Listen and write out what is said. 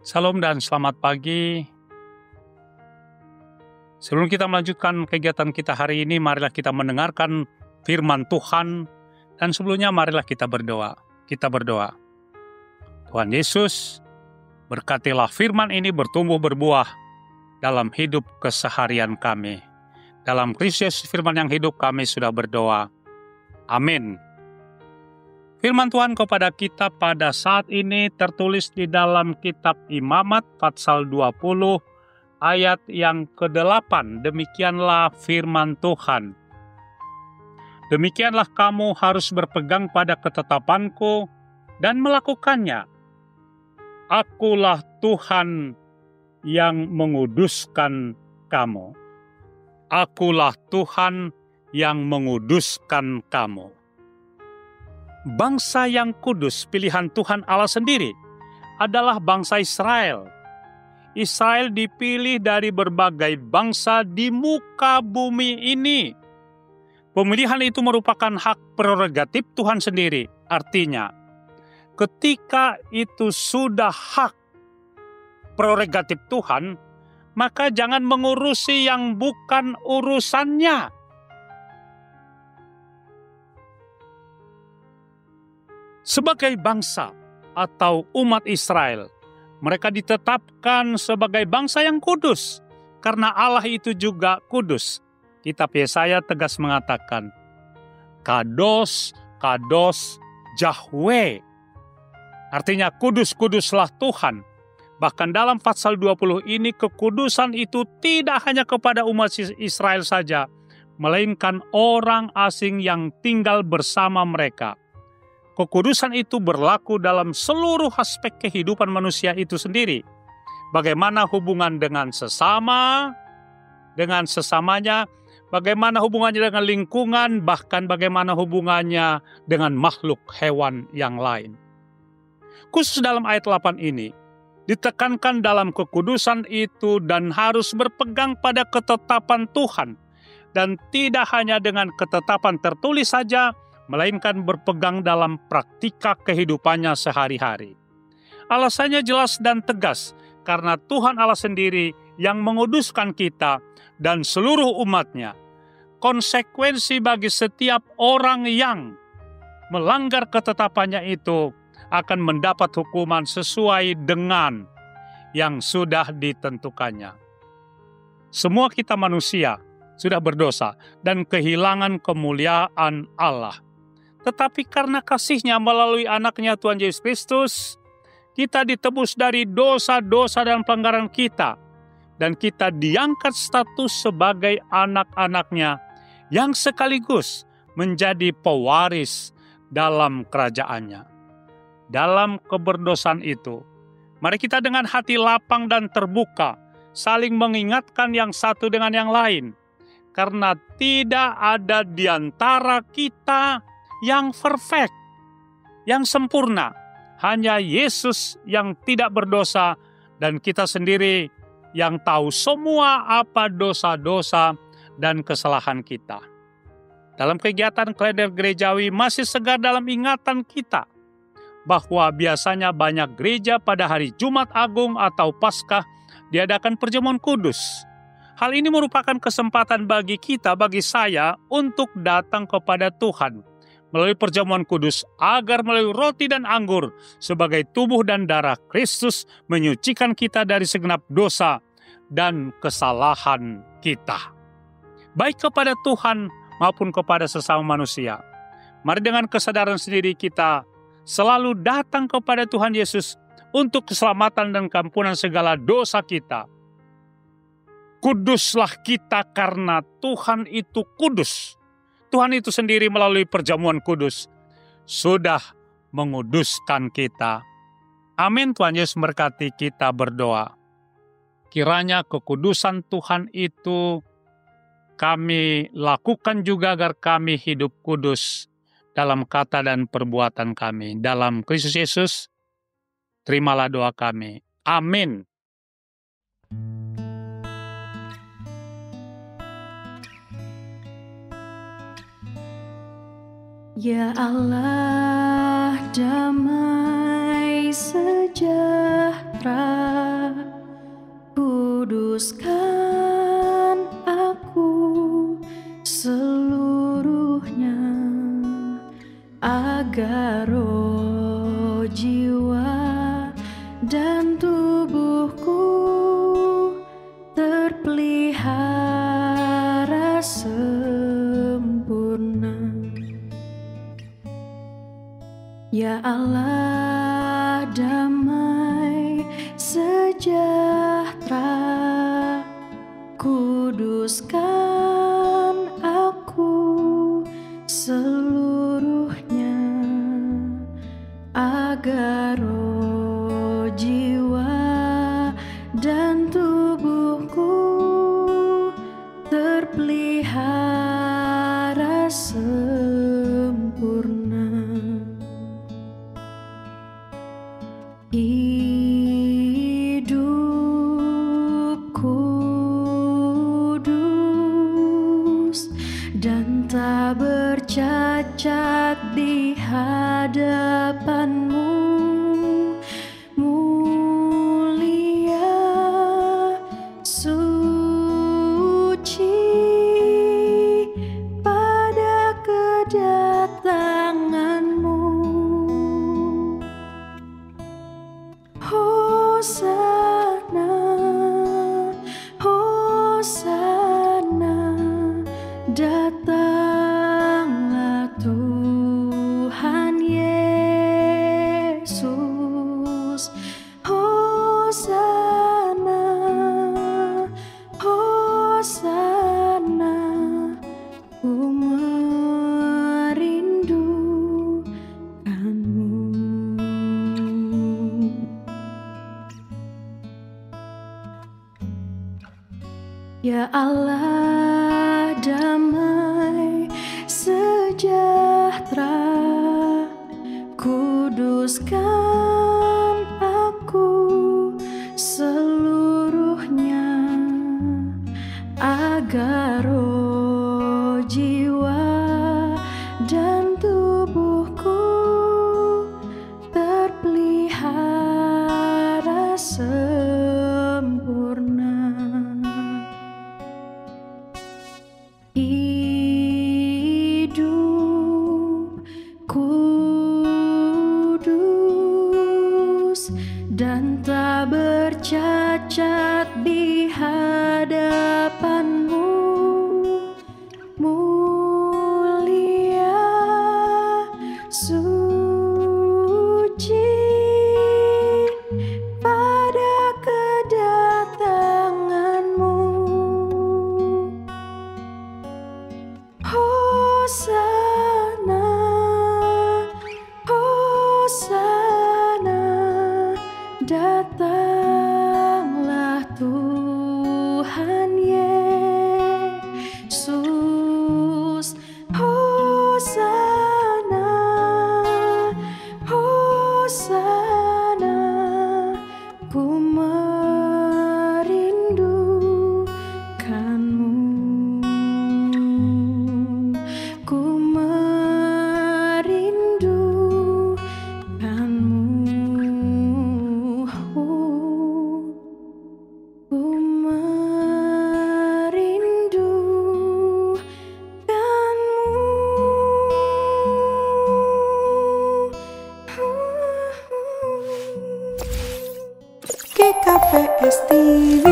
Salam dan selamat pagi. Sebelum kita melanjutkan kegiatan kita hari ini, marilah kita mendengarkan firman Tuhan. Dan sebelumnya marilah kita berdoa. Kita berdoa. Tuhan Yesus, berkatilah firman ini bertumbuh berbuah dalam hidup keseharian kami. Dalam Kristus firman yang hidup kami sudah berdoa. Amin. Firman Tuhan kepada kita pada saat ini tertulis di dalam kitab Imamat pasal 20 ayat yang ke-8. Demikianlah firman Tuhan. Demikianlah kamu harus berpegang pada ketetapanku dan melakukannya. Akulah Tuhan yang menguduskan kamu. Akulah Tuhan yang menguduskan kamu. Bangsa yang kudus, pilihan Tuhan Allah sendiri, adalah bangsa Israel. Israel dipilih dari berbagai bangsa di muka bumi ini. Pemilihan itu merupakan hak prerogatif Tuhan sendiri. Artinya, ketika itu sudah hak prerogatif Tuhan, maka jangan mengurusi yang bukan urusannya. Sebagai bangsa atau umat Israel, mereka ditetapkan sebagai bangsa yang kudus, karena Allah itu juga kudus. Kitab Yesaya tegas mengatakan, Kados, Kados, Yahweh. Artinya kudus-kuduslah Tuhan. Bahkan dalam pasal 20 ini kekudusan itu tidak hanya kepada umat Israel saja, melainkan orang asing yang tinggal bersama mereka. Kekudusan itu berlaku dalam seluruh aspek kehidupan manusia itu sendiri. Bagaimana hubungan dengan sesama, dengan sesamanya, bagaimana hubungannya dengan lingkungan, bahkan bagaimana hubungannya dengan makhluk hewan yang lain. Khusus dalam ayat 8 ini, ditekankan dalam kekudusan itu dan harus berpegang pada ketetapan Tuhan. Dan tidak hanya dengan ketetapan tertulis saja, melainkan berpegang dalam praktika kehidupannya sehari-hari. Alasannya jelas dan tegas, karena Tuhan Allah sendiri yang menguduskan kita dan seluruh umatnya. Konsekuensi bagi setiap orang yang melanggar ketetapannya itu akan mendapat hukuman sesuai dengan yang sudah ditentukannya. Semua kita manusia sudah berdosa dan kehilangan kemuliaan Allah. Tetapi karena kasih-Nya melalui anaknya Tuhan Yesus Kristus, kita ditebus dari dosa-dosa dan pelanggaran kita. Dan kita diangkat status sebagai anak-anaknya yang sekaligus menjadi pewaris dalam kerajaannya. Dalam keberdosaan itu, mari kita dengan hati lapang dan terbuka, saling mengingatkan yang satu dengan yang lain. Karena tidak ada di antara kita yang perfect, yang sempurna. Hanya Yesus yang tidak berdosa dan kita sendiri yang tahu semua apa dosa-dosa dan kesalahan kita. Dalam kegiatan kalender gerejawi masih segar dalam ingatan kita bahwa biasanya banyak gereja pada hari Jumat Agung atau Paskah diadakan perjamuan kudus. Hal ini merupakan kesempatan bagi kita, bagi saya, untuk datang kepada Tuhan melalui perjamuan kudus, agar melalui roti dan anggur sebagai tubuh dan darah Kristus menyucikan kita dari segenap dosa dan kesalahan kita, baik kepada Tuhan maupun kepada sesama manusia. Mari dengan kesadaran sendiri kita selalu datang kepada Tuhan Yesus untuk keselamatan dan keampunan segala dosa kita. Kuduslah kita karena Tuhan itu kudus. Tuhan itu sendiri melalui perjamuan kudus sudah menguduskan kita. Amin. Tuhan Yesus memberkati kita berdoa. Kiranya kekudusan Tuhan itu kami lakukan juga agar kami hidup kudus dalam kata dan perbuatan kami. Dalam Kristus Yesus, terimalah doa kami. Amin. Ya Allah, damai sejahtera Kuduskan aku seluruhnya, agar roh, jiwa, dan tubuhku terpelihara sempurna. Ya Allah, damai sejahtera, kuduskan aku seluruhnya, agar roh, jiwa, dan tubuhku terpelihara sempurna. Hidup kudus dan tak bercacat di hadapan-Mu, mulia, suci pada kedatangan-Mu. Hosana, Hosana, datanglah Tuhan Yesus. Hosana, Hosana, ku merindukanmu. Ya Allah, damai sejahtera, kuduskan aku seluruhnya, agar roh, jiwa, dan tubuhku terpelihara sempurna. Hidup kudus dan tak bercacat di hadapan-Mu, mulia, suci pada kedatangan-Mu. Hosana, Hosana, datanglah Tuhan Yesus. Hosana, Hosana, ku merindukanmu. Ku merindukanmu, ku merindukanmu. GKPS TV.